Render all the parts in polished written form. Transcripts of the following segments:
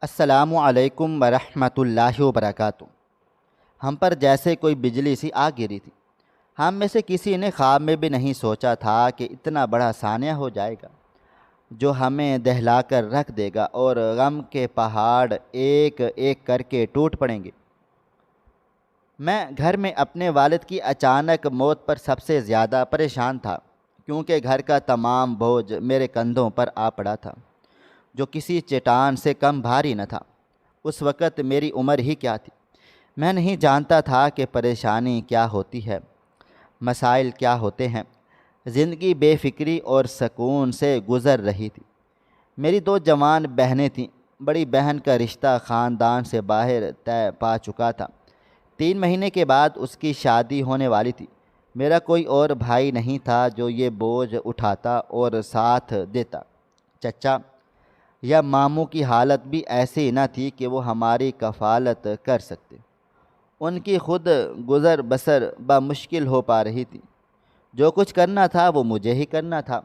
السلام علیکم ورحمۃ اللہ وبرکاتہ۔ ہم پر جیسے کوئی بجلی سی آ گری تھی۔ ہم میں سے کسی نے خواب میں بھی نہیں سوچا تھا کہ اتنا بڑا سانحہ ہو جائے گا جو ہمیں دہلا کر رکھ دے گا اور غم کے پہاڑ ایک ایک کر کے ٹوٹ پڑیں گے۔ میں گھر میں اپنے والد کی اچانک موت پر سب سے زیادہ پریشان تھا، کیونکہ گھر کا تمام بوجھ میرے کندھوں پر آ پڑا تھا، جو کسی چٹان سے کم بھاری نہ تھا۔ اس وقت میری عمر ہی کیا تھی؟ میں نہیں جانتا تھا کہ پریشانی کیا ہوتی ہے، مسائل کیا ہوتے ہیں۔ زندگی بے فکری اور سکون سے گزر رہی تھی۔ میری دو جوان بہنیں تھیں۔ بڑی بہن کا رشتہ خاندان سے باہر طے پا چکا تھا۔ 3 مہینے کے بعد اس کی شادی ہونے والی تھی۔ میرا کوئی اور بھائی نہیں تھا جو یہ بوجھ اٹھاتا اور ساتھ دیتا۔ چچا یا ماموں کی حالت بھی ایسی نہ تھی کہ وہ ہماری کفالت کر سکتے۔ ان کی خود گزر بسر بمشکل ہو پا رہی تھی۔ جو کچھ کرنا تھا وہ مجھے ہی کرنا تھا۔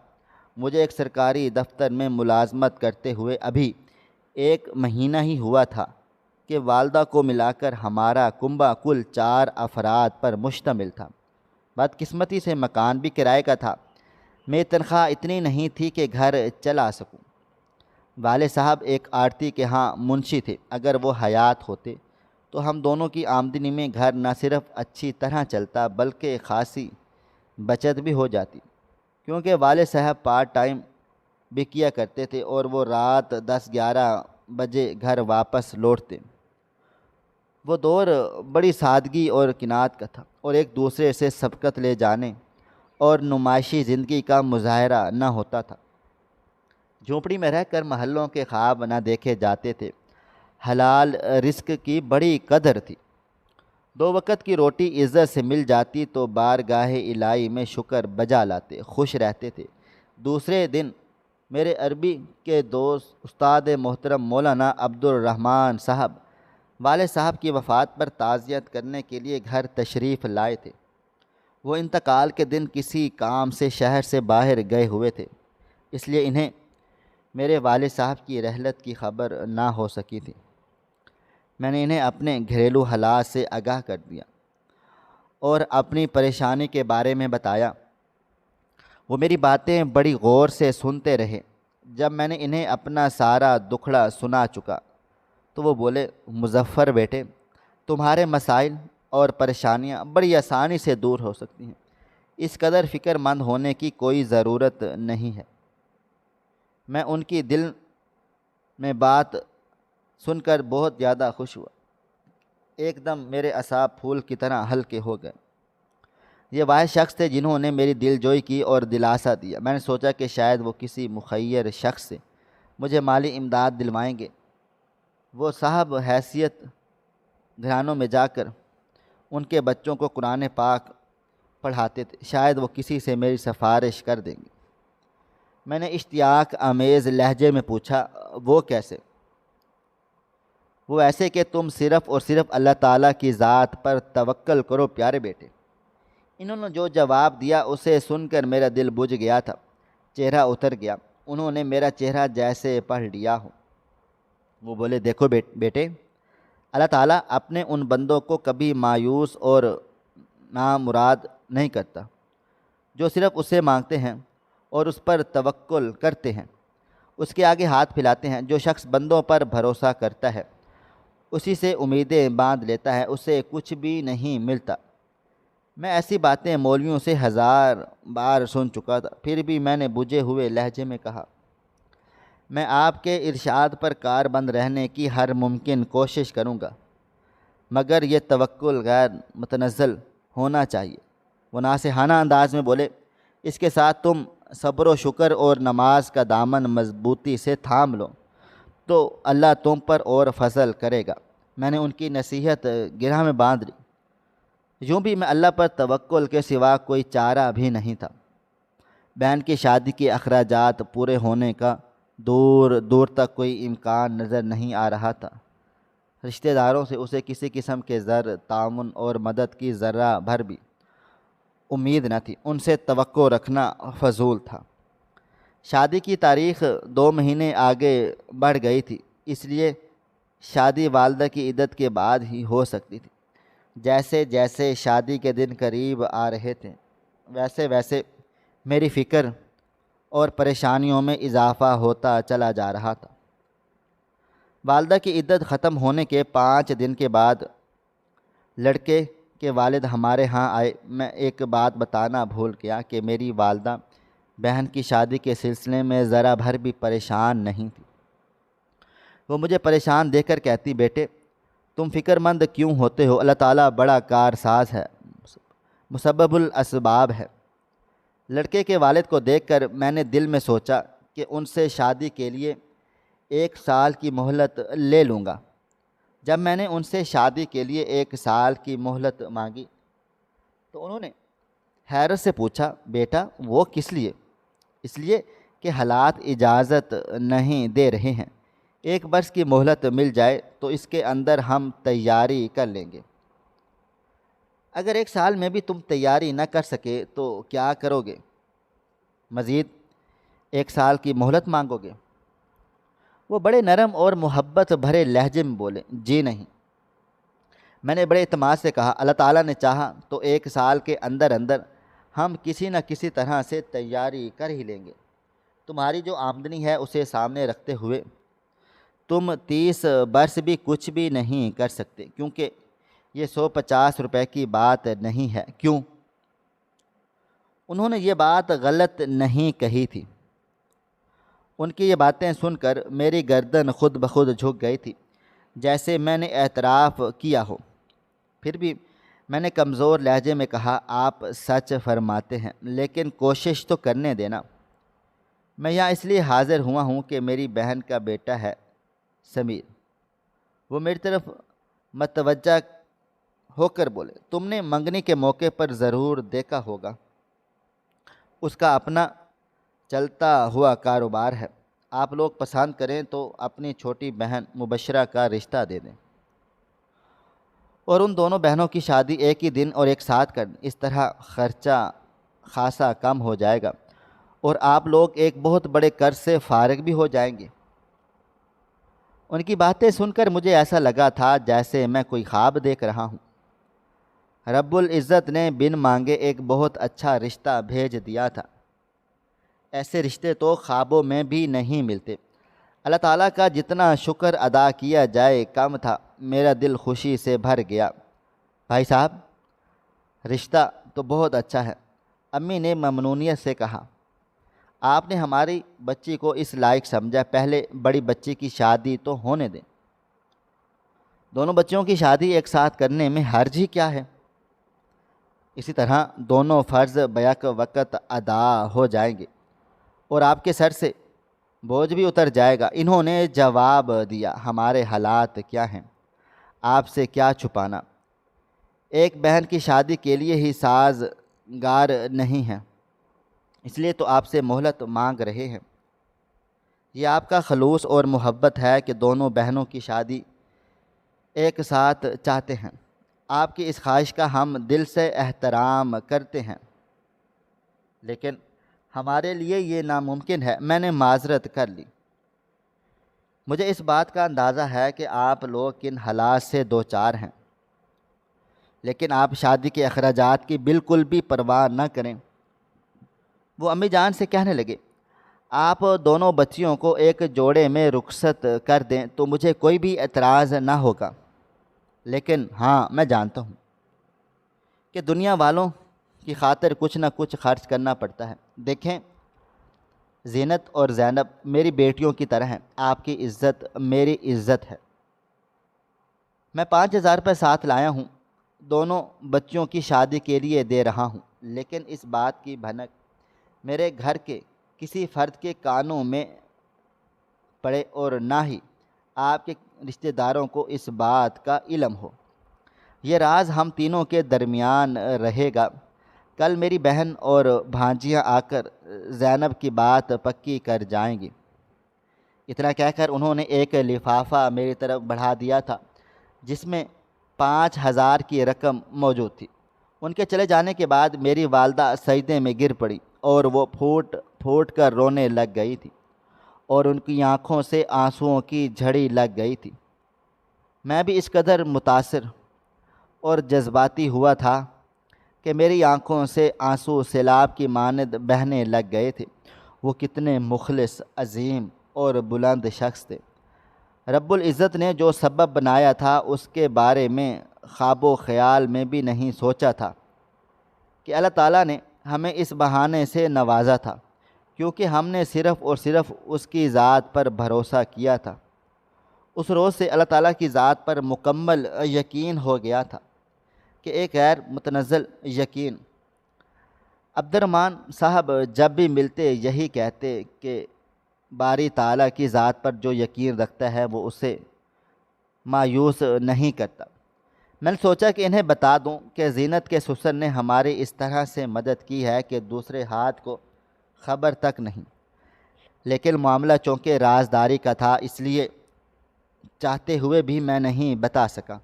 مجھے ایک سرکاری دفتر میں ملازمت کرتے ہوئے ابھی 1 مہینہ ہی ہوا تھا کہ والدہ کو ملا کر ہمارا کنبہ کل 4 افراد پر مشتمل تھا۔ بدقسمتی سے مکان بھی کرائے کا تھا۔ میری تنخواہ اتنی نہیں تھی کہ گھر چلا سکوں۔ والد صاحب ایک آڑتی کے ہاں منشی تھے۔ اگر وہ حیات ہوتے تو ہم دونوں کی آمدنی میں گھر نہ صرف اچھی طرح چلتا بلکہ خاصی بچت بھی ہو جاتی، کیونکہ والد صاحب پارٹ ٹائم بھی کیا کرتے تھے اور وہ رات 10-11 بجے گھر واپس لوٹتے۔ وہ دور بڑی سادگی اور قناعت کا تھا، اور ایک دوسرے سے سبقت لے جانے اور نمائشی زندگی کا مظاہرہ نہ ہوتا تھا۔ جھونپڑی میں رہ کر محلوں کے خواب نہ دیکھے جاتے تھے۔ حلال رزق کی بڑی قدر تھی۔ 2 وقت کی روٹی عزت سے مل جاتی تو بارگاہ الہی میں شکر بجا لاتے، خوش رہتے تھے۔ دوسرے دن میرے عربی کے دوست استاد محترم مولانا عبدالرحمن صاحب والد صاحب کی وفات پر تعزیت کرنے کے لیے گھر تشریف لائے تھے۔ وہ انتقال کے دن کسی کام سے شہر سے باہر گئے ہوئے تھے، اس لیے انہیں میرے والد صاحب کی رحلت کی خبر نہ ہو سکی تھی۔ میں نے انہیں اپنے گھریلو حالات سے آگاہ کر دیا اور اپنی پریشانی کے بارے میں بتایا۔ وہ میری باتیں بڑی غور سے سنتے رہے۔ جب میں نے انہیں اپنا سارا دکھڑا سنا چکا تو وہ بولے، مظفر بیٹے، تمہارے مسائل اور پریشانیاں بڑی آسانی سے دور ہو سکتی ہیں۔ اس قدر فکر مند ہونے کی کوئی ضرورت نہیں ہے۔ میں ان کی دل میں بات سن کر بہت زیادہ خوش ہوا۔ ایک دم میرے اعصاب پھول کی طرح ہلکے ہو گئے۔ یہ واحد شخص تھے جنہوں نے میری دل جوئی کی اور دلاسا دیا۔ میں نے سوچا کہ شاید وہ کسی مخیر شخص سے مجھے مالی امداد دلوائیں گے۔ وہ صاحب حیثیت گھرانوں میں جا کر ان کے بچوں کو قرآن پاک پڑھاتے تھے، شاید وہ کسی سے میری سفارش کر دیں گے۔ میں نے اشتیاق آمیز لہجے میں پوچھا، وہ کیسے؟ وہ ایسے کہ تم صرف اور صرف اللہ تعالیٰ کی ذات پر توکل کرو پیارے بیٹے۔ انہوں نے جو جواب دیا اسے سن کر میرا دل بجھ گیا تھا، چہرہ اتر گیا۔ انہوں نے میرا چہرہ جیسے پڑھ لیا ہو۔ وہ بولے، دیکھو بیٹے، اللہ تعالیٰ اپنے ان بندوں کو کبھی مایوس اور نامراد نہیں کرتا جو صرف اس سے مانگتے ہیں اور اس پر توکل کرتے ہیں، اس کے آگے ہاتھ پھیلاتے ہیں۔ جو شخص بندوں پر بھروسہ کرتا ہے، اسی سے امیدیں باندھ لیتا ہے، اسے کچھ بھی نہیں ملتا۔ میں ایسی باتیں مولویوں سے 1000 بار سن چکا تھا، پھر بھی میں نے بجھے ہوئے لہجے میں کہا، میں آپ کے ارشاد پر کاربند رہنے کی ہر ممکن کوشش کروں گا، مگر یہ توکل غیر متنزل ہونا چاہیے۔ وہ ناصحانہ انداز میں بولے، اس کے ساتھ تم صبر و شکر اور نماز کا دامن مضبوطی سے تھام لو تو اللہ تم پر اور فضل کرے گا۔ میں نے ان کی نصیحت گرہ میں باندھ لی۔ یوں بھی میں اللہ پر توکل کے سوا کوئی چارہ بھی نہیں تھا۔ بہن کی شادی کے اخراجات پورے ہونے کا دور دور تک کوئی امکان نظر نہیں آ رہا تھا۔ رشتہ داروں سے اسے کسی قسم کے زر تعاون اور مدد کی ذرہ بھر بھی امید نہ تھی۔ ان سے توقع رکھنا فضول تھا۔ شادی کی تاریخ 2 مہینے آگے بڑھ گئی تھی، اس لیے شادی والدہ کی عدت کے بعد ہی ہو سکتی تھی۔ جیسے جیسے شادی کے دن قریب آ رہے تھے ویسے ویسے میری فکر اور پریشانیوں میں اضافہ ہوتا چلا جا رہا تھا۔ والدہ کی عدت ختم ہونے کے 5 دن کے بعد لڑکے کے والد ہمارے ہاں آئے۔ میں ایک بات بتانا بھول گیا کہ میری والدہ بہن کی شادی کے سلسلے میں ذرا بھر بھی پریشان نہیں تھی۔ وہ مجھے پریشان دیکھ کر کہتی، بیٹے تم فکر مند کیوں ہوتے ہو؟ اللہ تعالیٰ بڑا کارساز ہے، مسبب الاسباب ہے۔ لڑکے کے والد کو دیکھ کر میں نے دل میں سوچا کہ ان سے شادی کے لیے 1 سال کی مہلت لے لوں گا۔ جب میں نے ان سے شادی کے لیے 1 سال کی مہلت مانگی تو انہوں نے حیرت سے پوچھا، بیٹا وہ کس لیے؟ اس لیے کہ حالات اجازت نہیں دے رہے ہیں۔ 1 برس کی مہلت مل جائے تو اس کے اندر ہم تیاری کر لیں گے۔ اگر 1 سال میں بھی تم تیاری نہ کر سکے تو کیا کرو گے؟ مزید 1 سال کی مہلت مانگو گے؟ وہ بڑے نرم اور محبت بھرے لہجے میں بولے، جی نہیں۔ میں نے بڑے اعتماد سے کہا، اللہ تعالیٰ نے چاہا تو 1 سال کے اندر اندر ہم کسی نہ کسی طرح سے تیاری کر ہی لیں گے۔ تمہاری جو آمدنی ہے اسے سامنے رکھتے ہوئے تم 30 برس بھی کچھ بھی نہیں کر سکتے، کیونکہ یہ 150 روپے کی بات نہیں ہے۔ کیوں؟ انہوں نے یہ بات غلط نہیں کہی تھی۔ ان کی یہ باتیں سن کر میری گردن خود بخود جھک گئی تھی، جیسے میں نے اعتراف کیا ہو۔ پھر بھی میں نے کمزور لہجے میں کہا، آپ سچ فرماتے ہیں، لیکن کوشش تو کرنے دینا۔ میں یہاں اس لیے حاضر ہوا ہوں کہ میری بہن کا بیٹا ہے سمیر۔ وہ میری طرف متوجہ ہو کر بولے، تم نے منگنی کے موقع پر ضرور دیکھا ہوگا، اس کا اپنا چلتا ہوا کاروبار ہے۔ آپ لوگ پسند کریں تو اپنی چھوٹی بہن مبشرہ کا رشتہ دے دیں اور ان دونوں بہنوں کی شادی ایک ہی دن اور ایک ساتھ کر دیں۔ اس طرح خرچہ خاصا کم ہو جائے گا اور آپ لوگ ایک بہت بڑے قرض سے فارغ بھی ہو جائیں گے۔ ان کی باتیں سن کر مجھے ایسا لگا تھا جیسے میں کوئی خواب دیکھ رہا ہوں۔ رب العزت نے بن مانگے ایک بہت اچھا رشتہ بھیج دیا تھا۔ ایسے رشتے تو خوابوں میں بھی نہیں ملتے۔ اللہ تعالیٰ کا جتنا شکر ادا کیا جائے کم تھا۔ میرا دل خوشی سے بھر گیا۔ بھائی صاحب، رشتہ تو بہت اچھا ہے، امی نے ممنونیت سے کہا۔ آپ نے ہماری بچی کو اس لائق سمجھا، پہلے بڑی بچی کی شادی تو ہونے دیں۔ دونوں بچیوں کی شادی ایک ساتھ کرنے میں حرج ہی کیا ہے؟ اسی طرح دونوں فرض بیک وقت ادا ہو جائیں گے اور آپ کے سر سے بوجھ بھی اتر جائے گا۔ انہوں نے جواب دیا، ہمارے حالات کیا ہیں، آپ سے کیا چھپانا۔ ایک بہن کی شادی کے لیے ہی سازگار نہیں ہے، اس لیے تو آپ سے مہلت مانگ رہے ہیں۔ یہ آپ کا خلوص اور محبت ہے کہ دونوں بہنوں کی شادی ایک ساتھ چاہتے ہیں۔ آپ کی اس خواہش کا ہم دل سے احترام کرتے ہیں، لیکن ہمارے لیے یہ ناممکن ہے۔ میں نے معذرت کر لی۔ مجھے اس بات کا اندازہ ہے کہ آپ لوگ کن حالات سے دوچار ہیں، لیکن آپ شادی کے اخراجات کی بالکل بھی پرواہ نہ کریں۔ وہ امی جان سے کہنے لگے، آپ دونوں بچیوں کو ایک جوڑے میں رخصت کر دیں تو مجھے کوئی بھی اعتراض نہ ہوگا، لیکن ہاں میں جانتا ہوں کہ دنیا والوں کی خاطر کچھ نہ کچھ خرچ کرنا پڑتا ہے۔ دیکھیں، زینت اور زینب میری بیٹیوں کی طرح ہیں، آپ کی عزت میری عزت ہے۔ میں 5000 روپے ساتھ لایا ہوں، دونوں بچیوں کی شادی کے لیے دے رہا ہوں، لیکن اس بات کی بھنک میرے گھر کے کسی فرد کے کانوں میں پڑے اور نہ ہی آپ کے رشتہ داروں کو اس بات کا علم ہو۔ یہ راز ہم تینوں کے درمیان رہے گا۔ کل میری بہن اور بھانجیاں آ کر زینب کی بات پکی کر جائیں گی۔ اتنا کہہ کر انہوں نے ایک لفافہ میری طرف بڑھا دیا تھا جس میں 5000 کی رقم موجود تھی۔ ان کے چلے جانے کے بعد میری والدہ سجدے میں گر پڑی اور وہ پھوٹ پھوٹ کر رونے لگ گئی تھی اور ان کی آنکھوں سے آنسوؤں کی جھڑی لگ گئی تھی۔ میں بھی اس قدر متاثر اور جذباتی ہوا تھا کہ میری آنکھوں سے آنسو سیلاب کی مانند بہنے لگ گئے تھے۔ وہ کتنے مخلص، عظیم اور بلند شخص تھے۔ رب العزت نے جو سبب بنایا تھا اس کے بارے میں خواب و خیال میں بھی نہیں سوچا تھا کہ اللہ تعالیٰ نے ہمیں اس بہانے سے نوازا تھا، کیونکہ ہم نے صرف اور صرف اس کی ذات پر بھروسہ کیا تھا۔ اس روز سے اللہ تعالیٰ کی ذات پر مکمل یقین ہو گیا تھا کہ ایک غیر متنزل یقین۔ عبد الرحمن صاحب جب بھی ملتے یہی کہتے کہ باری تعالیٰ کی ذات پر جو یقین رکھتا ہے وہ اسے مایوس نہیں کرتا۔ میں نے سوچا کہ انہیں بتا دوں کہ زینت کے سسر نے ہماری اس طرح سے مدد کی ہے کہ دوسرے ہاتھ کو خبر تک نہیں، لیکن معاملہ چونکہ رازداری کا تھا اس لیے چاہتے ہوئے بھی میں نہیں بتا سکا۔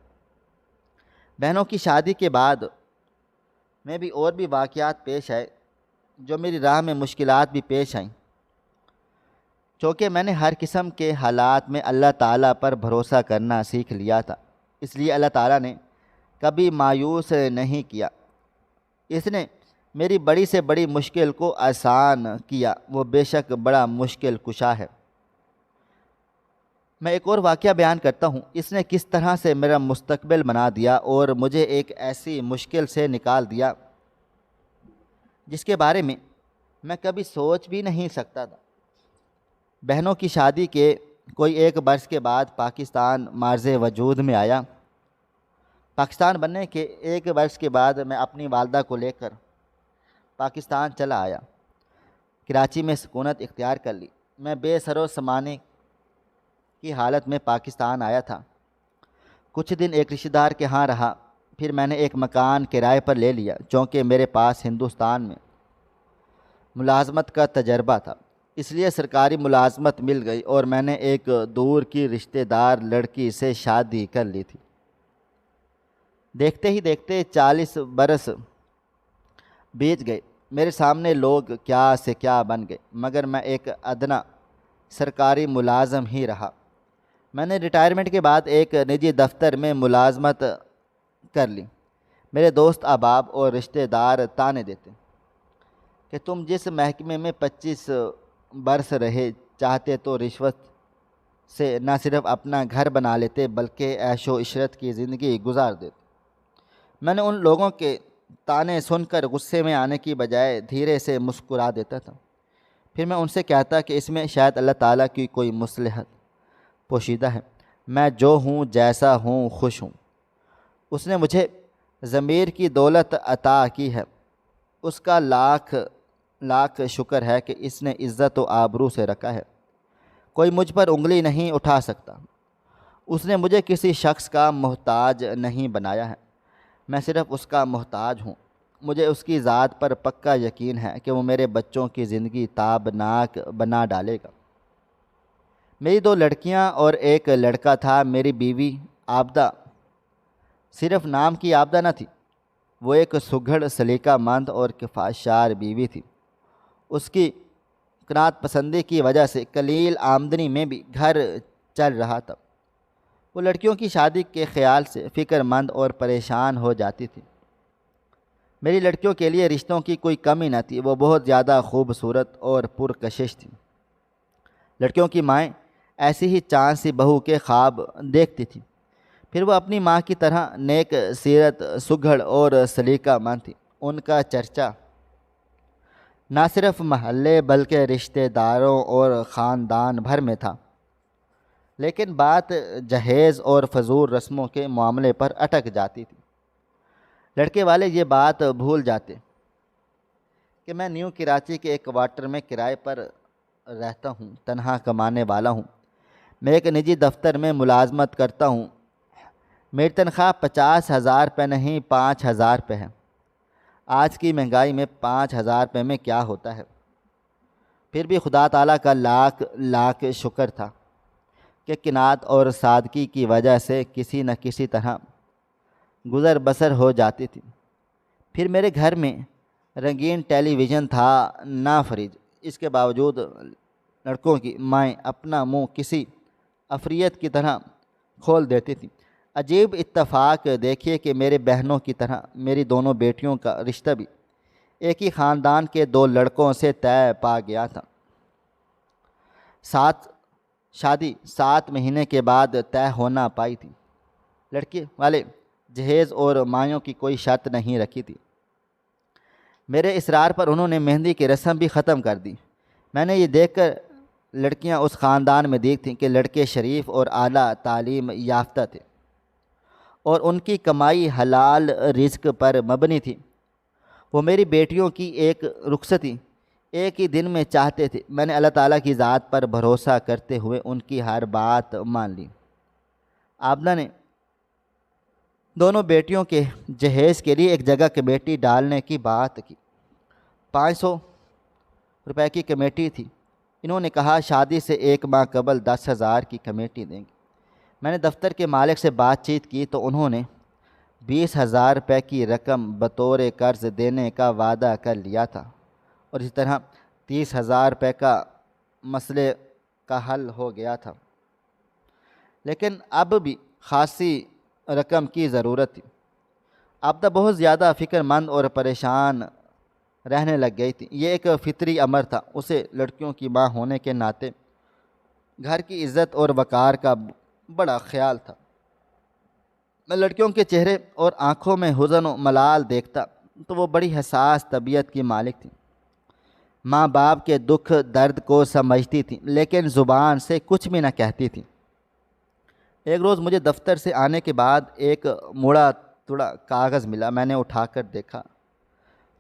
بہنوں کی شادی کے بعد میں بھی اور بھی واقعات پیش آئے جو میری راہ میں مشکلات بھی پیش آئیں۔ چونکہ میں نے ہر قسم کے حالات میں اللہ تعالیٰ پر بھروسہ کرنا سیکھ لیا تھا، اس لیے اللہ تعالیٰ نے کبھی مایوس نہیں کیا۔ اس نے میری بڑی سے بڑی مشکل کو آسان کیا۔ وہ بے شک بڑا مشکل کشا ہے۔ میں ایک اور واقعہ بیان کرتا ہوں۔ اس نے کس طرح سے میرا مستقبل بنا دیا اور مجھے ایک ایسی مشکل سے نکال دیا جس کے بارے میں میں کبھی سوچ بھی نہیں سکتا تھا۔ بہنوں کی شادی کے کوئی ایک برس کے بعد پاکستان معرض وجود میں آیا۔ پاکستان بننے کے ایک برس کے بعد میں اپنی والدہ کو لے کر پاکستان چلا آیا۔ کراچی میں سکونت اختیار کر لی۔ میں بے سر و سامانے کی حالت میں پاکستان آیا تھا۔ کچھ دن ایک رشتہ دار کے ہاں رہا، پھر میں نے ایک مکان کرائے پر لے لیا، چونکہ میرے پاس ہندوستان میں ملازمت کا تجربہ تھا، اس لیے سرکاری ملازمت مل گئی اور میں نے ایک دور کی رشتہ دار لڑکی سے شادی کر لی تھی۔ دیکھتے ہی دیکھتے 40 برس بیت گئے۔ میرے سامنے لوگ کیا سے کیا بن گئے، مگر میں ایک ادنا سرکاری ملازم ہی رہا۔ میں نے ریٹائرمنٹ کے بعد ایک نجی دفتر میں ملازمت کر لی۔ میرے دوست احباب اور رشتہ دار تانے دیتے کہ تم جس محکمے میں 25 برس رہے، چاہتے تو رشوت سے نہ صرف اپنا گھر بنا لیتے بلکہ عیش و عشرت کی زندگی گزار دیتے۔ میں نے ان لوگوں کے تانے سن کر غصے میں آنے کی بجائے دھیرے سے مسکرا دیتا تھا۔ پھر میں ان سے کہتا کہ اس میں شاید اللہ تعالیٰ کی کوئی مصلحت پوشیدہ ہے۔ میں جو ہوں، جیسا ہوں، خوش ہوں۔ اس نے مجھے ضمیر کی دولت عطا کی ہے، اس کا لاکھ لاکھ شکر ہے کہ اس نے عزت و آبرو سے رکھا ہے۔ کوئی مجھ پر انگلی نہیں اٹھا سکتا۔ اس نے مجھے کسی شخص کا محتاج نہیں بنایا ہے، میں صرف اس کا محتاج ہوں۔ مجھے اس کی ذات پر پکا یقین ہے کہ وہ میرے بچوں کی زندگی تابناک بنا ڈالے گا۔ میری 2 لڑکیاں اور ایک لڑکا تھا۔ میری بیوی عابدہ صرف نام کی عابدہ نہ تھی، وہ ایک سگھڑ، سلیقہ مند اور کفایتشار بیوی تھی۔ اس کی قناعت پسندی کی وجہ سے قلیل آمدنی میں بھی گھر چل رہا تھا۔ وہ لڑکیوں کی شادی کے خیال سے فکر مند اور پریشان ہو جاتی تھی۔ میری لڑکیوں کے لیے رشتوں کی کوئی کمی نہ تھی، وہ بہت زیادہ خوبصورت اور پرکشش تھیں۔ لڑکیوں کی مائیں ایسی ہی چاند سی بہو کے خواب دیکھتی تھیں۔ پھر وہ اپنی ماں کی طرح نیک سیرت، سگھڑ اور سلیقہ مند تھی۔ ان کا چرچا نہ صرف محلے بلکہ رشتہ داروں اور خاندان بھر میں تھا، لیکن بات جہیز اور فضول رسموں کے معاملے پر اٹک جاتی تھی۔ لڑکے والے یہ بات بھول جاتے کہ میں نیو کراچی کے ایک کوارٹر میں کرائے پر رہتا ہوں، تنہا کمانے والا ہوں۔ میں ایک نجی دفتر میں ملازمت کرتا ہوں۔ میری تنخواہ 50,000 روپے نہیں 5,000 روپے ہے۔ آج کی مہنگائی میں 5,000 روپے میں کیا ہوتا ہے؟ پھر بھی خدا تعالیٰ کا لاکھ لاکھ شکر تھا کہ قناعت اور سادگی کی وجہ سے کسی نہ کسی طرح گزر بسر ہو جاتی تھی۔ پھر میرے گھر میں رنگین ٹیلی ویژن تھا، نہ فریج۔ اس کے باوجود لڑکوں کی مائیں اپنا منہ کسی عفریت کی طرح کھول دیتی تھیں۔ عجیب اتفاق دیکھیے کہ میرے بہنوں کی طرح میری دونوں بیٹیوں کا رشتہ بھی ایک ہی خاندان کے دو لڑکوں سے طے پا گیا تھا۔ شادی 7 مہینے کے بعد طے ہونا پائی تھی۔ لڑکی والے جہیز اور مایوں کی کوئی شرط نہیں رکھی تھی۔ میرے اصرار پر انہوں نے مہندی کی رسم بھی ختم کر دی۔ میں نے یہ دیکھ کر لڑکیاں اس خاندان میں دیکھ تھیں کہ لڑکے شریف اور اعلیٰ تعلیم یافتہ تھے اور ان کی کمائی حلال رزق پر مبنی تھی۔ وہ میری بیٹیوں کی ایک رخصتی ایک ہی دن میں چاہتے تھے۔ میں نے اللہ تعالیٰ کی ذات پر بھروسہ کرتے ہوئے ان کی ہر بات مان لی۔ عابدہ نے دونوں بیٹیوں کے جہیز کے لیے ایک جگہ کمیٹی ڈالنے کی بات کی۔ 500 روپے کی کمیٹی تھی۔ انہوں نے کہا شادی سے 1 ماہ قبل 10,000 کی کمیٹی دیں گے۔ میں نے دفتر کے مالک سے بات چیت کی تو انہوں نے 20,000 روپے کی رقم بطور قرض دینے کا وعدہ کر لیا تھا اور اسی طرح 30,000 روپے کا مسئلے کا حل ہو گیا تھا، لیکن اب بھی خاصی رقم کی ضرورت تھی۔ عابدہ بہت زیادہ فکر مند اور پریشان رہنے لگ گئی تھی۔ یہ ایک فطری امر تھا۔ اسے لڑکیوں کی ماں ہونے کے ناطے گھر کی عزت اور وقار کا بڑا خیال تھا۔ میں لڑکیوں کے چہرے اور آنکھوں میں حزن و ملال دیکھتا تو وہ بڑی حساس طبیعت کی مالک تھیں۔ ماں باپ کے دکھ درد کو سمجھتی تھیں لیکن زبان سے کچھ بھی نہ کہتی تھیں۔ ایک روز مجھے دفتر سے آنے کے بعد ایک مڑا توڑا کاغذ ملا۔ میں نے اٹھا کر دیکھا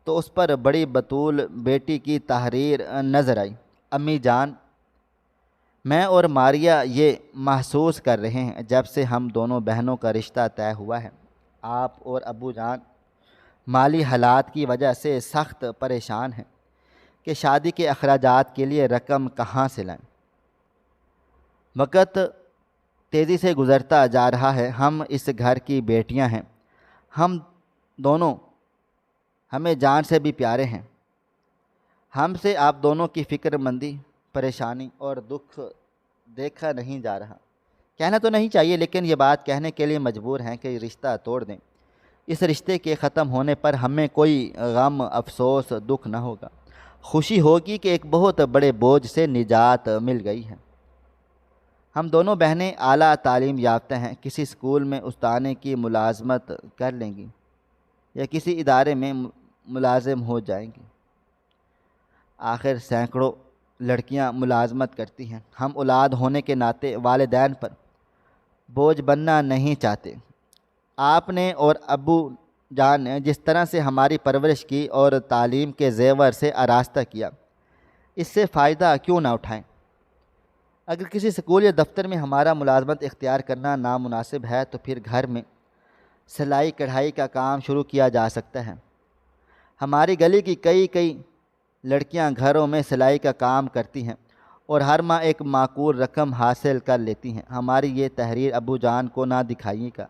تو اس پر بڑی بطول بیٹی کی تحریر نظر آئی۔ امی جان، میں اور ماریا یہ محسوس کر رہے ہیں جب سے ہم دونوں بہنوں کا رشتہ طے ہوا ہے، آپ اور ابو جان مالی حالات کی وجہ سے سخت پریشان ہیں کہ شادی کے اخراجات کے لیے رقم کہاں سے لائیں۔ وقت تیزی سے گزرتا جا رہا ہے۔ ہم اس گھر کی بیٹیاں ہیں۔ ہم دونوں ہمیں جان سے بھی پیارے ہیں۔ ہم سے آپ دونوں کی فکر مندی، پریشانی اور دکھ دیکھا نہیں جا رہا۔ کہنا تو نہیں چاہیے لیکن یہ بات کہنے کے لیے مجبور ہیں کہ رشتہ توڑ دیں۔ اس رشتے کے ختم ہونے پر ہمیں کوئی غم، افسوس، دکھ نہ ہوگا۔ خوشی ہوگی کہ ایک بہت بڑے بوجھ سے نجات مل گئی ہے۔ ہم دونوں بہنیں اعلیٰ تعلیم یافتہ ہیں، کسی اسکول میں استانے کی ملازمت کر لیں گی یا کسی ادارے میں ملازم ہو جائیں گی۔ آخر سینکڑوں لڑکیاں ملازمت کرتی ہیں۔ ہم اولاد ہونے کے ناطے والدین پر بوجھ بننا نہیں چاہتے۔ آپ نے اور ابو جان نے جس طرح سے ہماری پرورش کی اور تعلیم کے زیور سے آراستہ کیا، اس سے فائدہ کیوں نہ اٹھائیں؟ اگر کسی اسکول یا دفتر میں ہمارا ملازمت اختیار کرنا نامناسب ہے تو پھر گھر میں سلائی کڑھائی کا کام شروع کیا جا سکتا ہے۔ ہماری گلی کی کئی لڑکیاں گھروں میں سلائی کا کام کرتی ہیں اور ہر ماہ ایک معقول رقم حاصل کر لیتی ہیں۔ ہماری یہ تحریر ابو جان کو نہ دکھائیے گا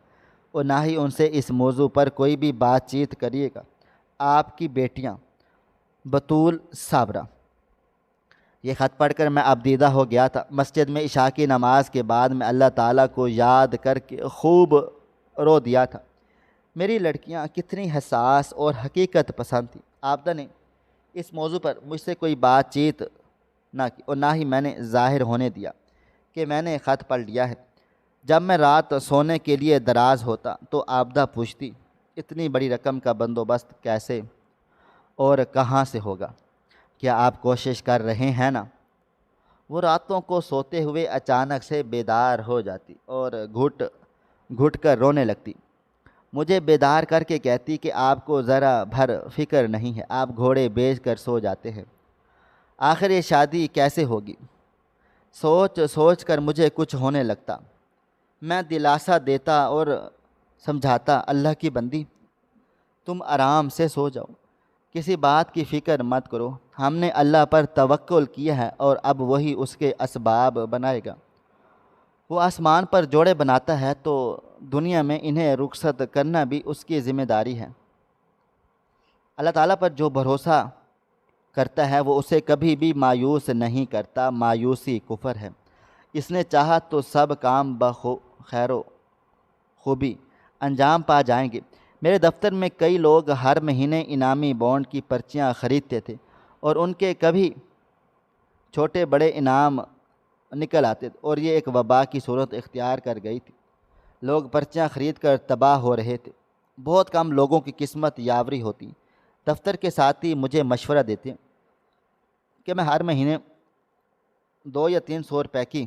اور نہ ہی ان سے اس موضوع پر کوئی بھی بات چیت کریے گا۔ آپ کی بیٹیاں بطول صابرہ۔ یہ خط پڑھ کر میں اب دیدہ ہو گیا تھا۔ مسجد میں عشاء کی نماز کے بعد میں اللہ تعالیٰ کو یاد کر کے خوب رو دیا تھا۔ میری لڑکیاں کتنی حساس اور حقیقت پسند تھیں۔ عابدہ نے اس موضوع پر مجھ سے کوئی بات چیت نہ کی اور نہ ہی میں نے ظاہر ہونے دیا کہ میں نے خط پڑھ لیا ہے۔ جب میں رات سونے کے لیے دراز ہوتا تو عابدہ پوچھتی، اتنی بڑی رقم کا بندوبست کیسے اور کہاں سے ہوگا؟ کیا آپ کوشش کر رہے ہیں نا؟ وہ راتوں کو سوتے ہوئے اچانک سے بیدار ہو جاتی اور گھٹ گھٹ کر رونے لگتی۔ مجھے بیدار کر کے کہتی کہ آپ کو ذرا بھر فکر نہیں ہے، آپ گھوڑے بیچ کر سو جاتے ہیں، آخر یہ شادی کیسے ہوگی؟ سوچ سوچ کر مجھے کچھ ہونے لگتا۔ میں دلاسا دیتا اور سمجھاتا، اللہ کی بندی، تم آرام سے سو جاؤ، کسی بات کی فکر مت کرو، ہم نے اللہ پر توکل کیا ہے اور اب وہی اس کے اسباب بنائے گا۔ وہ آسمان پر جوڑے بناتا ہے تو دنیا میں انہیں رخصت کرنا بھی اس کی ذمہ داری ہے۔ اللہ تعالیٰ پر جو بھروسہ کرتا ہے وہ اسے کبھی بھی مایوس نہیں کرتا۔ مایوسی کفر ہے۔ اس نے چاہا تو سب کام خیر و خوبی انجام پا جائیں گے۔ میرے دفتر میں کئی لوگ ہر مہینے انعامی بانڈ کی پرچیاں خریدتے تھے اور ان کے کبھی چھوٹے بڑے انعام نکل آتے تھے، اور یہ ایک وبا کی صورت اختیار کر گئی تھی۔ لوگ پرچیاں خرید کر تباہ ہو رہے تھے۔ بہت کم لوگوں کی قسمت یاوری ہوتی۔ دفتر کے ساتھی مجھے مشورہ دیتے کہ میں ہر مہینے 200 یا 300 روپے کی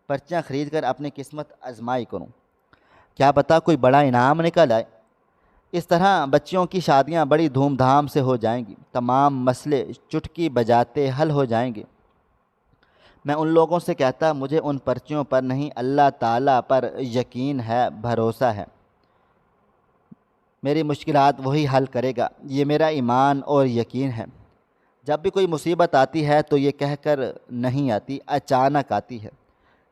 پرچیاں خرید کر اپنی قسمت آزمائی کروں، کیا پتہ کوئی بڑا انعام نکل آئے۔ اس طرح بچیوں کی شادیاں بڑی دھوم دھام سے ہو جائیں گی، تمام مسئلے چٹکی بجاتے حل ہو جائیں گے۔ میں ان لوگوں سے کہتا مجھے ان پرچیوں پر نہیں، اللہ تعالیٰ پر یقین ہے، بھروسہ ہے، میری مشکلات وہی حل کرے گا، یہ میرا ایمان اور یقین ہے۔ جب بھی کوئی مصیبت آتی ہے تو یہ کہہ کر نہیں آتی، اچانک آتی ہے۔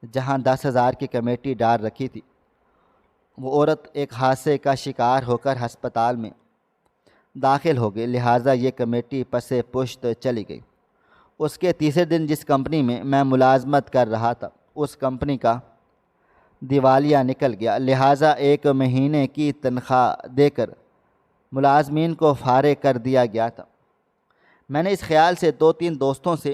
جہاں 10,000 کی کمیٹی ڈال رکھی تھی، وہ عورت ایک حادثے کا شکار ہو کر ہسپتال میں داخل ہو گئی، لہٰذا یہ کمیٹی پس پشت چلی گئی۔ اس کے تیسرے دن جس کمپنی میں میں ملازمت کر رہا تھا، اس کمپنی کا دیوالیہ نکل گیا، لہٰذا 1 مہینے کی تنخواہ دے کر ملازمین کو فارغ کر دیا گیا تھا۔ میں نے اس خیال سے 2-3 دوستوں سے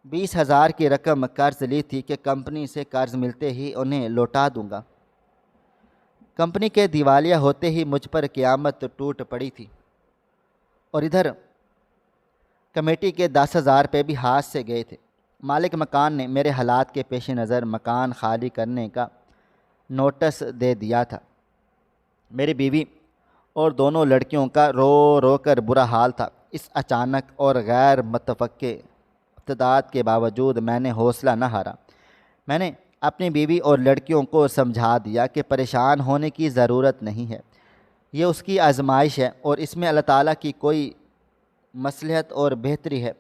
20,000 کی رقم قرض لی تھی کہ کمپنی سے قرض ملتے ہی انہیں لوٹا دوں گا۔ کمپنی کے دیوالیہ ہوتے ہی مجھ پر قیامت ٹوٹ پڑی تھی، اور ادھر کمیٹی کے 10,000 روپے بھی ہاتھ سے گئے تھے۔ مالک مکان نے میرے حالات کے پیش نظر مکان خالی کرنے کا نوٹس دے دیا تھا۔ میری بیوی اور دونوں لڑکیوں کا رو رو کر برا حال تھا۔ اس اچانک اور غیر متوقع امداد کے باوجود میں نے حوصلہ نہ ہارا۔ میں نے اپنی بیوی اور لڑکیوں کو سمجھا دیا کہ پریشان ہونے کی ضرورت نہیں ہے، یہ اس کی آزمائش ہے اور اس میں اللہ تعالیٰ کی کوئی مصلحت اور بہتری ہے۔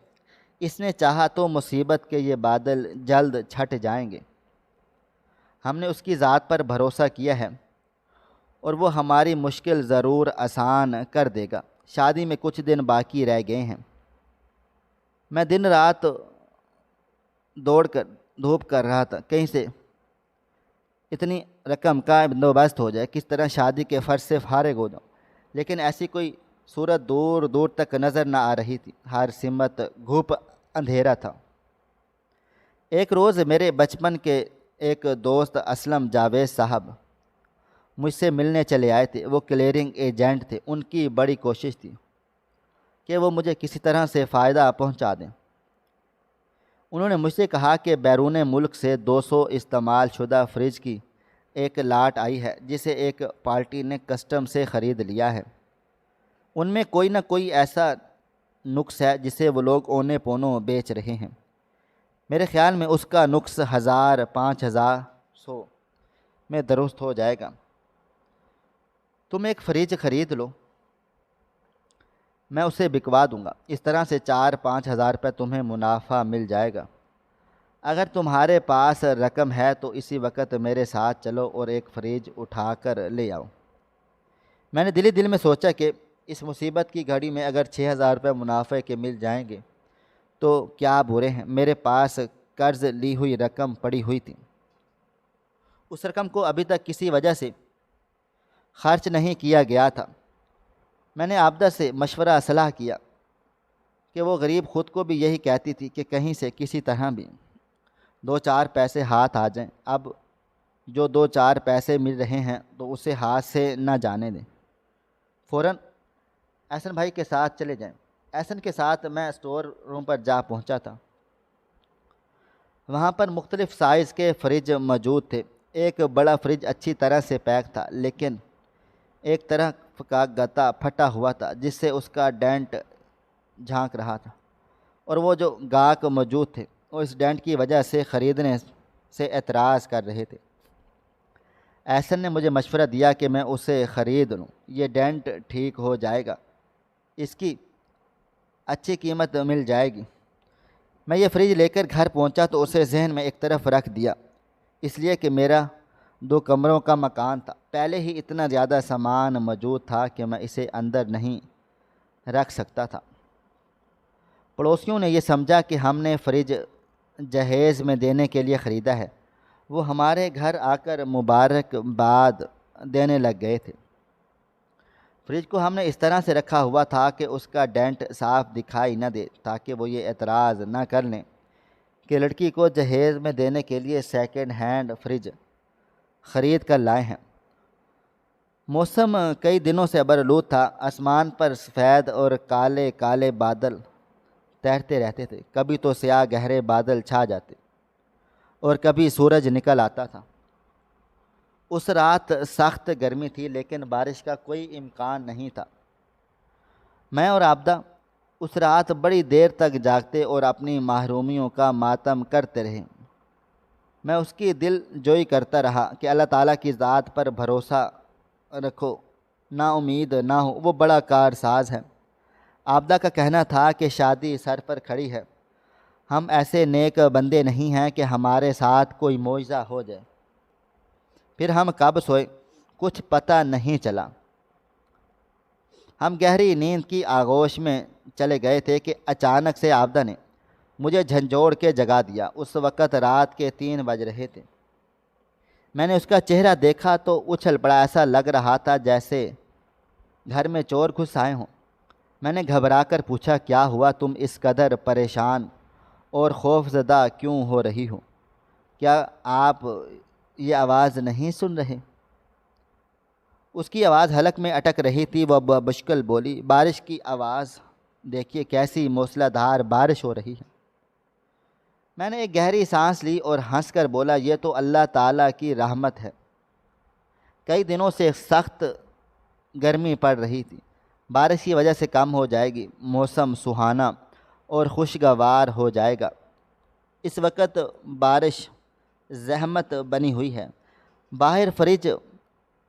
اس نے چاہا تو مصیبت کے یہ بادل جلد چھٹ جائیں گے۔ ہم نے اس کی ذات پر بھروسہ کیا ہے اور وہ ہماری مشکل ضرور آسان کر دے گا۔ شادی میں کچھ دن باقی رہ گئے ہیں۔ میں دن رات دوڑ کر دھوپ کر رہا تھا، کہیں سے اتنی رقم کا بندوبست ہو جائے، کس طرح شادی کے فرض سے فارغ ہو جاؤں، لیکن ایسی کوئی صورت دور دور تک نظر نہ آ رہی تھی۔ ہر سمت گھوپ اندھیرا تھا۔ ایک روز میرے بچپن کے ایک دوست اسلم جاوید صاحب مجھ سے ملنے چلے آئے تھے۔ وہ کلیئرنگ ایجنٹ تھے۔ ان کی بڑی کوشش تھی کہ وہ مجھے کسی طرح سے فائدہ پہنچا دیں۔ انہوں نے مجھ سے کہا کہ بیرون ملک سے 200 استعمال شدہ فریج کی ایک لاٹ آئی ہے، جسے ایک پارٹی نے کسٹم سے خرید لیا ہے۔ ان میں کوئی نہ کوئی ایسا نقص ہے جسے وہ لوگ اونے پونوں بیچ رہے ہیں۔ میرے خیال میں اس کا نقص 1000 5,100 میں درست ہو جائے گا۔ تم ایک فریج خرید لو، میں اسے بکوا دوں گا۔ اس طرح سے 4-5 ہزار روپے تمہیں منافع مل جائے گا۔ اگر تمہارے پاس رقم ہے تو اسی وقت میرے ساتھ چلو اور ایک فریج اٹھا کر لے آؤ۔ میں نے دل میں سوچا کہ اس مصیبت کی گھڑی میں اگر 6,000 روپے منافع کے مل جائیں گے تو کیا برے ہیں۔ میرے پاس قرض لی ہوئی رقم پڑی ہوئی تھی۔ اس رقم کو ابھی تک کسی وجہ سے خرچ نہیں کیا گیا تھا۔ میں نے عابدہ سے مشورہ صلاح کیا کہ وہ غریب خود کو بھی یہی کہتی تھی کہ کہیں سے کسی طرح بھی 2-4 پیسے ہاتھ آ جائیں۔ اب جو 2-4 پیسے مل رہے ہیں تو اسے ہاتھ سے نہ جانے دیں، فوراً احسن بھائی کے ساتھ چلے جائیں۔ احسن کے ساتھ میں اسٹور روم پر جا پہنچا تھا۔ وہاں پر مختلف سائز کے فریج موجود تھے۔ ایک بڑا فریج اچھی طرح سے پیک تھا، لیکن ایک طرح کا گتا پھٹا ہوا تھا جس سے اس کا ڈینٹ جھانک رہا تھا، اور وہ جو گاہک موجود تھے وہ اس ڈینٹ کی وجہ سے خریدنے سے اعتراض کر رہے تھے۔ احسن نے مجھے مشورہ دیا کہ میں اسے خرید لوں، یہ ڈینٹ ٹھیک ہو جائے گا، اس کی اچھی قیمت مل جائے گی۔ میں یہ فریج لے کر گھر پہنچا تو اسے ذہن میں ایک طرف رکھ دیا، اس لیے کہ میرا 2 کمروں کا مکان تھا۔ پہلے ہی اتنا زیادہ سامان موجود تھا کہ میں اسے اندر نہیں رکھ سکتا تھا۔ پڑوسیوں نے یہ سمجھا کہ ہم نے فریج جہیز میں دینے کے لیے خریدا ہے۔ وہ ہمارے گھر آ کر مبارکباد دینے لگ گئے تھے۔ فریج کو ہم نے اس طرح سے رکھا ہوا تھا کہ اس کا ڈینٹ صاف دکھائی نہ دے، تاکہ وہ یہ اعتراض نہ کر لیں کہ لڑکی کو جہیز میں دینے کے لیے سیکنڈ ہینڈ فریج خرید کر لائے ہیں۔ موسم کئی دنوں سے ابرآلود تھا، آسمان پر سفید اور کالے کالے بادل تیرتے رہتے تھے، کبھی تو سیاہ گہرے بادل چھا جاتے اور کبھی سورج نکل آتا تھا۔ اس رات سخت گرمی تھی، لیکن بارش کا کوئی امکان نہیں تھا۔ میں اور عابدہ اس رات بڑی دیر تک جاگتے اور اپنی محرومیوں کا ماتم کرتے رہے۔ میں اس کی دل جوئی کرتا رہا کہ اللہ تعالیٰ کی ذات پر بھروسہ رکھو، نا امید نہ ہو، وہ بڑا کارساز ہے۔ عابدہ کا کہنا تھا کہ شادی سر پر کھڑی ہے، ہم ایسے نیک بندے نہیں ہیں کہ ہمارے ساتھ کوئی معجزہ ہو جائے۔ پھر ہم کب سوئے کچھ پتہ نہیں چلا۔ ہم گہری نیند کی آغوش میں چلے گئے تھے کہ اچانک سے عابدہ نے مجھے جھنجھوڑ کے جگا دیا۔ اس وقت رات کے 3 بج رہے تھے۔ میں نے اس کا چہرہ دیکھا تو اچھل پڑا، ایسا لگ رہا تھا جیسے گھر میں چور گھس آئے ہوں۔ میں نے گھبرا کر پوچھا، کیا ہوا؟ تم اس قدر پریشان اور خوف زدہ کیوں ہو رہی ہو؟ کیا آپ یہ آواز نہیں سن رہے؟ اس کی آواز حلق میں اٹک رہی تھی۔ وہ بشکل بولی، بارش کی آواز، دیکھیے کیسی موسلا دھار بارش ہو رہی ہے۔ میں نے ایک گہری سانس لی اور ہنس کر بولا، یہ تو اللہ تعالیٰ کی رحمت ہے۔ کئی دنوں سے سخت گرمی پڑ رہی تھی، بارش کی وجہ سے کم ہو جائے گی، موسم سہانا اور خوشگوار ہو جائے گا۔ اس وقت بارش زحمت بنی ہوئی ہے، باہر فریج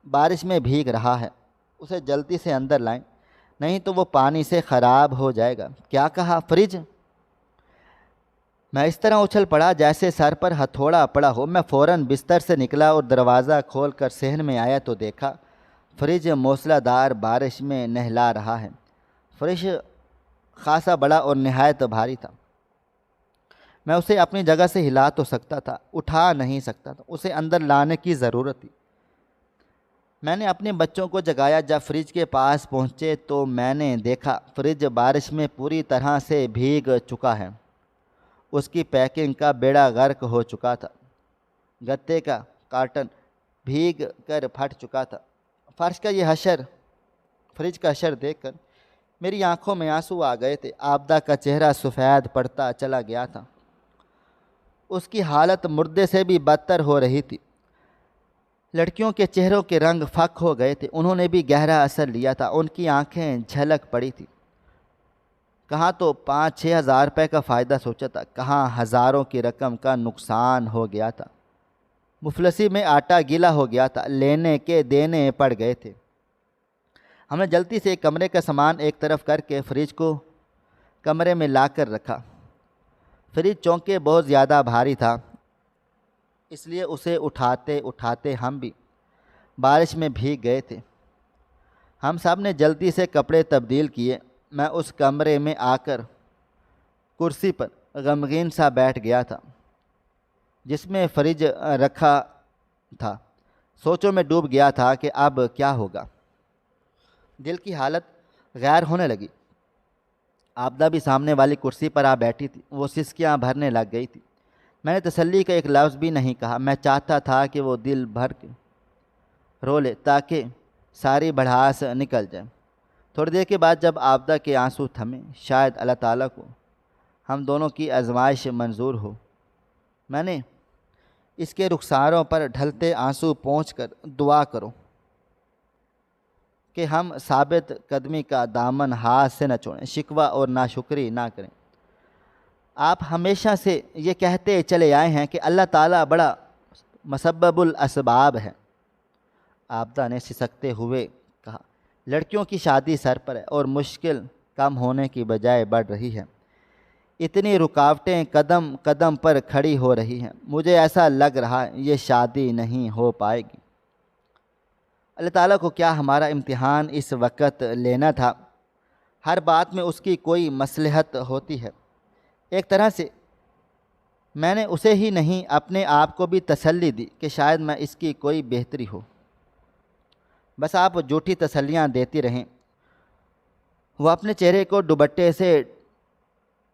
بارش میں بھیگ رہا ہے، اسے جلدی سے اندر لائیں، نہیں تو وہ پانی سے خراب ہو جائے گا۔ کیا کہا؟ فریج؟ میں اس طرح اچھل پڑا جیسے سر پر ہتھوڑا پڑا ہو۔ میں فوراً بستر سے نکلا اور دروازہ کھول کر صحن میں آیا تو دیکھا فریج موسلا دھار بارش میں نہلا رہا ہے۔ فریج خاصا بڑا اور نہایت بھاری تھا۔ میں اسے اپنی جگہ سے ہلا تو سکتا تھا، اٹھا نہیں سکتا تھا، اسے اندر لانے کی ضرورت تھی۔ میں نے اپنے بچوں کو جگایا۔ جب فریج کے پاس پہنچے تو میں نے دیکھا فریج بارش میں پوری طرح سے بھیگ چکا ہے، اس کی پیکنگ کا بیڑا غرق ہو چکا تھا، گتے کا کارٹن بھیگ کر پھٹ چکا تھا۔ فرش کا یہ حشر، فریج کا حشر دیکھ کر میری آنکھوں میں آنسو آ گئے تھے۔ عابدہ کا چہرہ سفید پڑتا چلا گیا تھا، اس کی حالت مردے سے بھی بدتر ہو رہی تھی۔ لڑکیوں کے چہروں کے رنگ پھک ہو گئے تھے، انہوں نے بھی گہرا اثر لیا تھا، ان کی آنکھیں جھلک پڑی تھی۔ کہاں تو 5-6 ہزار روپے کا فائدہ سوچا تھا، کہاں ہزاروں کی رقم کا نقصان ہو گیا تھا۔ مفلسی میں آٹا گیلا ہو گیا تھا، لینے کے دینے پڑ گئے تھے۔ ہم نے جلدی سے ایک کمرے کا سامان ایک طرف کر کے فریج کو کمرے میں لا کر رکھا۔ فریج چونکہ بہت زیادہ بھاری تھا، اس لیے اسے اٹھاتے اٹھاتے ہم بھی بارش میں بھیگ گئے تھے۔ ہم سب نے جلدی سے کپڑے تبدیل کیے۔ میں اس کمرے میں آ کر کرسی پر غمگین سا بیٹھ گیا تھا جس میں فریج رکھا تھا۔ سوچوں میں ڈوب گیا تھا کہ اب کیا ہوگا۔ دل کی حالت غیر ہونے لگی۔ عابدہ بھی سامنے والی کرسی پر آ بیٹھی تھی، وہ سسکیاں بھرنے لگ گئی تھی۔ میں نے تسلی کا ایک لفظ بھی نہیں کہا۔ میں چاہتا تھا کہ وہ دل بھر کے رو لے تاکہ ساری بھڑاس نکل جائے۔ تھوڑی دیر کے بعد جب عابدہ کے آنسو تھمے، شاید اللہ تعالیٰ کو ہم دونوں کی آزمائش منظور ہو، میں نے اس کے رخساروں پر ڈھلتے آنسو پونچھ کر دعا کرو کہ ہم ثابت قدمی کا دامن ہاتھ سے نہ چھوڑیں، شکوہ اور ناشکری نہ کریں۔ آپ ہمیشہ سے یہ کہتے چلے آئے ہیں کہ اللہ تعالیٰ بڑا مسبب الاسباب ہے۔ عابدہ نے سسکتے ہوئے کہا، لڑکیوں کی شادی سر پر ہے اور مشکل کم ہونے کی بجائے بڑھ رہی ہے۔ اتنی رکاوٹیں قدم قدم پر کھڑی ہو رہی ہیں، مجھے ایسا لگ رہا ہے یہ شادی نہیں ہو پائے گی۔ اللہ تعالیٰ کو کیا ہمارا امتحان اس وقت لینا تھا؟ ہر بات میں اس کی کوئی مصلحت ہوتی ہے۔ ایک طرح سے میں نے اسے ہی نہیں اپنے آپ کو بھی تسلی دی کہ شاید میں اس کی کوئی بہتری ہو۔ بس آپ جھوٹی تسلیاں دیتی رہیں۔ وہ اپنے چہرے کو دوپٹے سے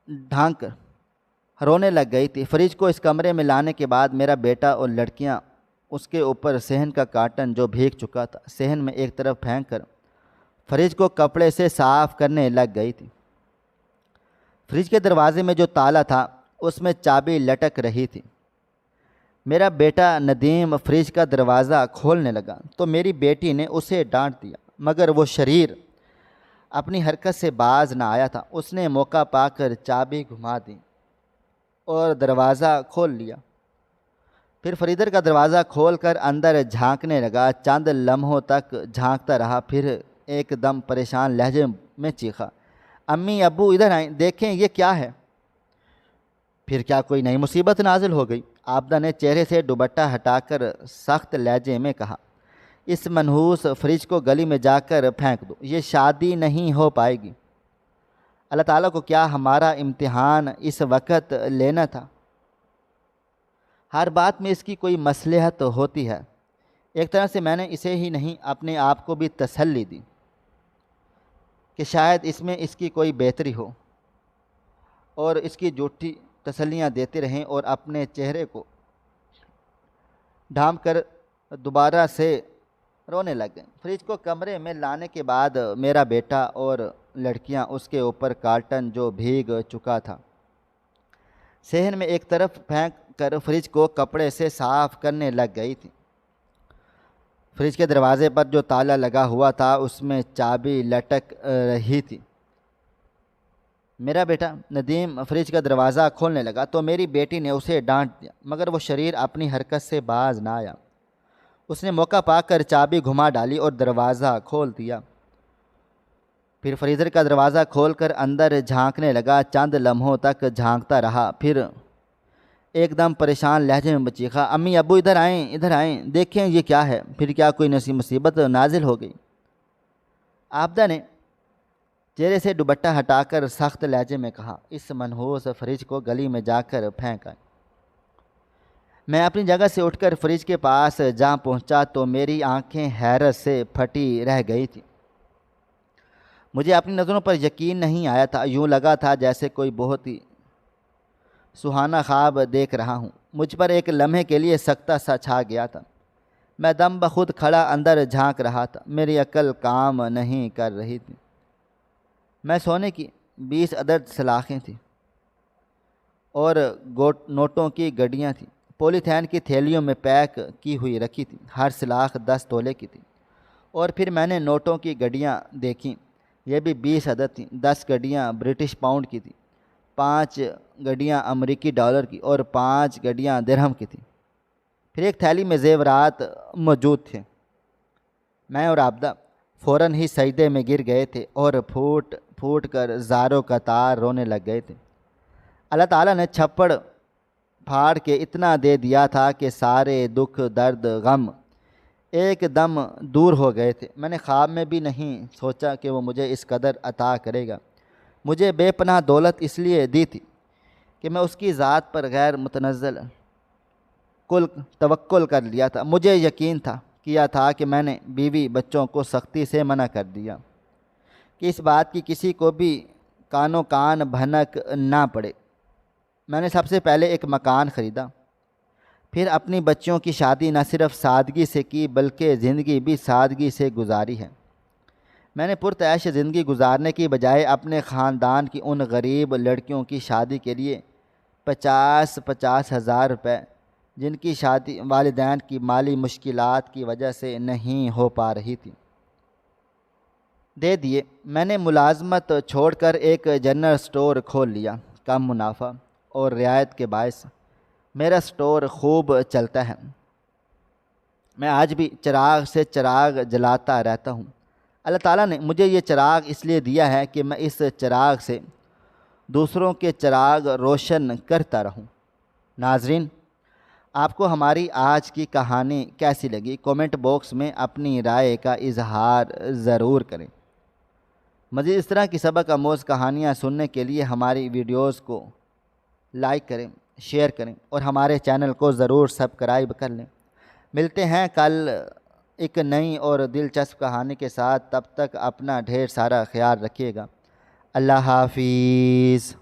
ڈھانک کر رونے لگ گئی تھی۔ فریج کو اس کمرے میں لانے کے بعد میرا بیٹا اور لڑکیاں اس کے اوپر صحن کا کاٹن جو بھیگ چکا تھا صحن میں ایک طرف پھینک کر فریج کو کپڑے سے صاف کرنے لگ گئی تھی۔ فریج کے دروازے میں جو تالا تھا اس میں چابی لٹک رہی تھی۔ میرا بیٹا ندیم فریج کا دروازہ کھولنے لگا تو میری بیٹی نے اسے ڈانٹ دیا، مگر وہ شریر اپنی حرکت سے باز نہ آیا تھا۔ اس نے موقع پا کر چابی گھما دی اور دروازہ کھول لیا۔ پھر فریدر کا دروازہ کھول کر اندر جھانکنے لگا۔ چند لمحوں تک جھانکتا رہا، پھر ایک دم پریشان لہجے میں چیخا، امی ابو ادھر آئیں، دیکھیں یہ کیا ہے؟ پھر کیا کوئی نئی مصیبت نازل ہو گئی؟ عابدہ نے چہرے سے دوپٹہ ہٹا کر سخت لہجے میں کہا، اس منحوس فریج کو گلی میں جا کر پھینک دو، یہ شادی نہیں ہو پائے گی۔ اللہ تعالیٰ کو کیا ہمارا امتحان اس وقت لینا تھا؟ ہر بات میں اس کی کوئی مصلحت ہوتی ہے۔ ایک طرح سے میں نے اسے ہی نہیں اپنے آپ کو بھی تسلی دی کہ شاید اس میں اس کی کوئی بہتری ہو، اور اس کی جھوٹی تسلیاں دیتے رہیں اور اپنے چہرے کو ڈھانپ کر دوبارہ سے رونے لگ گئیں۔ فریج کو کمرے میں لانے کے بعد میرا بیٹا اور لڑکیاں اس کے اوپر کارٹن جو بھیگ چکا تھا صحن میں ایک طرف پھینک کر فریج کو کپڑے سے صاف کرنے لگ گئی تھی۔ فریج کے دروازے پر جو تالا لگا ہوا تھا اس میں چابی لٹک رہی تھی۔ میرا بیٹا ندیم فریج کا دروازہ کھولنے لگا تو میری بیٹی نے اسے ڈانٹ دیا، مگر وہ شریر اپنی حرکت سے باز نہ آیا۔ اس نے موقع پا کر چابی گھما ڈالی اور دروازہ کھول دیا۔ پھر فریزر کا دروازہ کھول کر اندر جھانکنے لگا۔ چند لمحوں تک جھانکتا رہا، پھر ایک دم پریشان لہجے میں چیخا، امی ابو ادھر آئیں، دیکھیں یہ کیا ہے؟ پھر کیا کوئی نئی مصیبت نازل ہو گئی؟ عابدہ نے چہرے سے دوپٹہ ہٹا کر سخت لہجے میں کہا، اس منحوس فریج کو گلی میں جا کر پھینک آئے۔ میں اپنی جگہ سے اٹھ کر فریج کے پاس جہاں پہنچا تو میری آنکھیں حیرت سے پھٹی رہ گئی تھی۔ مجھے اپنی نظروں پر یقین نہیں آیا تھا۔ یوں لگا تھا جیسے کوئی بہت ہی سہانا خواب دیکھ رہا ہوں۔ مجھ پر ایک لمحے کے لیے سکتہ سا چھا گیا تھا۔ میں دم بخود کھڑا اندر جھانک رہا تھا۔ میری عقل کام نہیں کر رہی تھی۔ میں سونے کی 20 عدد سلاخیں تھیں اور نوٹوں کی گڈیاں تھیں، پولیتھین کی تھیلیوں میں پیک کی ہوئی رکھی تھی۔ ہر سلاخ 10 تولے کی تھی۔ اور پھر میں نے نوٹوں کی گڈیاں دیکھیں، یہ بھی 20 عدد تھیں۔ 10 گڈیاں برٹش پاؤنڈ کی تھیں، 5 گڈیاں امریکی ڈالر کی اور 5 گڈیاں درہم کی تھیں۔ پھر ایک تھیلی میں زیورات موجود تھے۔ میں اور عابدہ فوراً ہی سجدے میں گر گئے تھے اور پھوٹ پھوٹ کر زاروں قطار رونے لگ گئے تھے۔ اللہ تعالیٰ نے چھپڑ پھاڑ کے اتنا دے دیا تھا کہ سارے دکھ درد غم ایک دم دور ہو گئے تھے۔ میں نے خواب میں بھی نہیں سوچا کہ وہ مجھے اس قدر عطا کرے گا۔ مجھے بے پناہ دولت اس لیے دی تھی کہ میں اس کی ذات پر غیر متنزل توکل کر لیا تھا۔ مجھے یقین کیا تھا کہ میں نے بیوی بچوں کو سختی سے منع کر دیا کہ اس بات کی کسی کو بھی کانوں کان بھنک نہ پڑے۔ میں نے سب سے پہلے ایک مکان خریدا، پھر اپنی بچیوں کی شادی نہ صرف سادگی سے کی بلکہ زندگی بھی سادگی سے گزاری ہے۔ میں نے پرتعیش زندگی گزارنے کی بجائے اپنے خاندان کی ان غریب لڑکیوں کی شادی کے لیے 50,000 ہزار روپے، جن کی شادی والدین کی مالی مشکلات کی وجہ سے نہیں ہو پا رہی تھی، دے دیے۔ میں نے ملازمت چھوڑ کر ایک جنرل سٹور کھول لیا۔ کم منافع اور رعایت کے باعث میرا سٹور خوب چلتا ہے۔ میں آج بھی چراغ سے چراغ جلاتا رہتا ہوں۔ اللہ تعالیٰ نے مجھے یہ چراغ اس لیے دیا ہے کہ میں اس چراغ سے دوسروں کے چراغ روشن کرتا رہوں۔ ناظرین، آپ کو ہماری آج کی کہانی کیسی لگی؟ کومنٹ باکس میں اپنی رائے کا اظہار ضرور کریں۔ مزید اس طرح کی سبق آموز کہانیاں سننے کے لیے ہماری ویڈیوز کو لائک کریں، شیئر کریں اور ہمارے چینل کو ضرور سبسکرائب کر لیں۔ ملتے ہیں کل ایک نئی اور دلچسپ کہانی کے ساتھ، تب تک اپنا ڈھیر سارا خیال رکھیے گا۔ اللہ حافظ۔